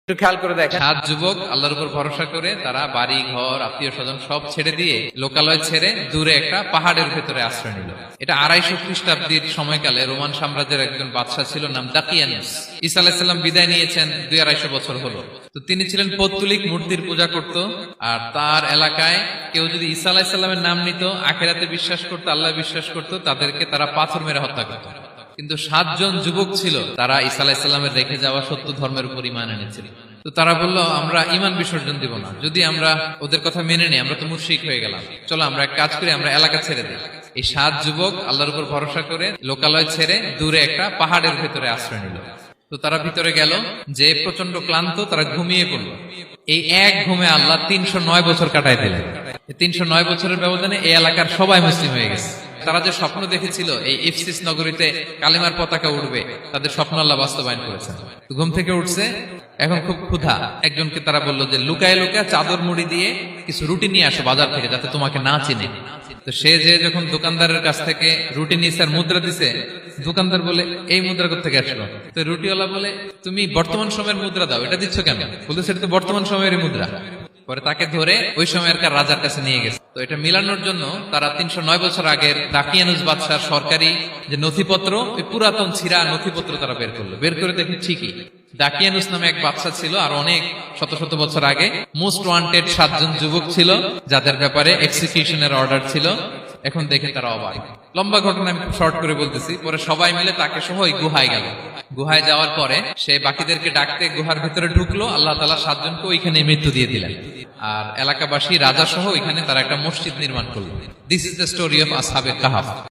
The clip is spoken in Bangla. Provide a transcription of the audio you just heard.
একটু খেয়াল করে দেখেন, 7 যুবক আল্লাহর উপর ভরসা করে তারা বাড়ি ঘর আত্মীয় স্বজন সব ছেড়ে দিয়ে লোকালয় ছেড়ে দূরে একটা পাহাড়ের ভেতরে আশ্রয় নিল। এটা 250 খ্রিস্টাব্দীর সময়কালে রোমান সাম্রাজ্যের একজন বাদশাহ ছিল, নাম দাকিয়ানুস। ঈসা আলাইহিস সালাম বিদায় নিয়েছেন 200-250 বছর হলো। তো তিনি ছিলেন পৌত্তলিক, মূর্তির পূজা করত। আর তার এলাকায় কেউ যদি ঈসা আলাইহিস সালামের নাম নিত, আখিরাতে বিশ্বাস করত, আল্লাহ বিশ্বাস করত, তাদেরকে তারা পাথর মেরে হত্যা করত। কিন্তু 7 জন যুবক ছিল, তারা ঈসা আলাইহিস সালামের রেখে যাওয়া সত্য ধর্মের উপর ঈমান এনেছিল। তো তারা বলল, আমরা ঈমান বিসর্জন দিব না, যদি আমরা ওদের কথা মেনে নিই আমরা তো মুশরিক হয়ে গেলাম, চলো আমরা এক কাজ করি, আমরা এলাকা ছেড়ে দিই। এই 7 যুবক আল্লাহর উপর ভরসা করে লোকালয় ছেড়ে দূরে একটা পাহাড়ের ভেতরে আশ্রয় নিল। তো তারা ভিতরে গেল, যে প্রচন্ড ক্লান্ত, তারা ঘুমিয়ে পড়ল। এই এক ঘুমে আল্লাহ 309 বছর কাটায় দিলেন। 309 বছরের ব্যবধানে এই এলাকার সবাই মুসলিম হয়ে গেছে। তারা যে স্বপ্ন দেখেছিল এই ইফসিস নগরীতে কালিমার পতাকা উঠবে, তাদের স্বপ্ন আল্লাহ বাস্তবায়ন করেছেন। ঘুম থেকে উঠছে, এখন খুব ক্ষুধা। একজনকে তারা বলল যে লুকায় লুকায় চাদর মুড়ি দিয়ে কিছু রুটি নিয়ে আসো বাজার থেকে, যাতে তোমাকে না চিনে। তো সে যে যখন দোকানদারের কাছ থেকে রুটি নিয়ে স্যার মুদ্রা দিছে, দোকানদার বলে এই মুদ্রা কোথেকে আসলো? তো রুটিওয়ালা বলে, তুমি বর্তমান সময়ের মুদ্রা দাও, এটা দিচ্ছ কেন? বলতে সেটা তো বর্তমান সময়ের মুদ্রা। পরে তাকে ধরে ওই সময়কার রাজার কাছে নিয়ে গেছে। তো এটা মিলানোর জন্য তারা 309 বছর আগের দাকিয়ানুস বাদশার সরকারি যে নথিপত্র, ওই পুরাতন ছিঁড়া নথিপত্র তারা বের করলো। বের করে দেখি ঠিকই দাকিয়ানুস নামে এক বাদশা ছিল, আর অনেক শত শত বছর আগে মোস্ট ওয়ান্টেড 7 জন যুবক ছিল, যাদের ব্যাপারে এক্সিকিউশনের অর্ডার ছিল। এখন দেখে তারা অবাক। লম্বা ঘটনা আমি খুব শর্ট করে বলতেছি। পরে সবাই মিলে তাকে সহ ওই গুহায় গেল। গুহায় যাওয়ার পরে সে বাকিদেরকে ডাকতে গুহার ভিতরে ঢুকলো। আল্লাহ তাআলা 7 জনকে ওইখানে মৃত্যু দিয়ে দিলেন। আর এলাকাবাসী রাজা সহ ওইখানে তারা একটা মসজিদ নির্মাণ করলো। This is the story of আসহাবে কাহাফ।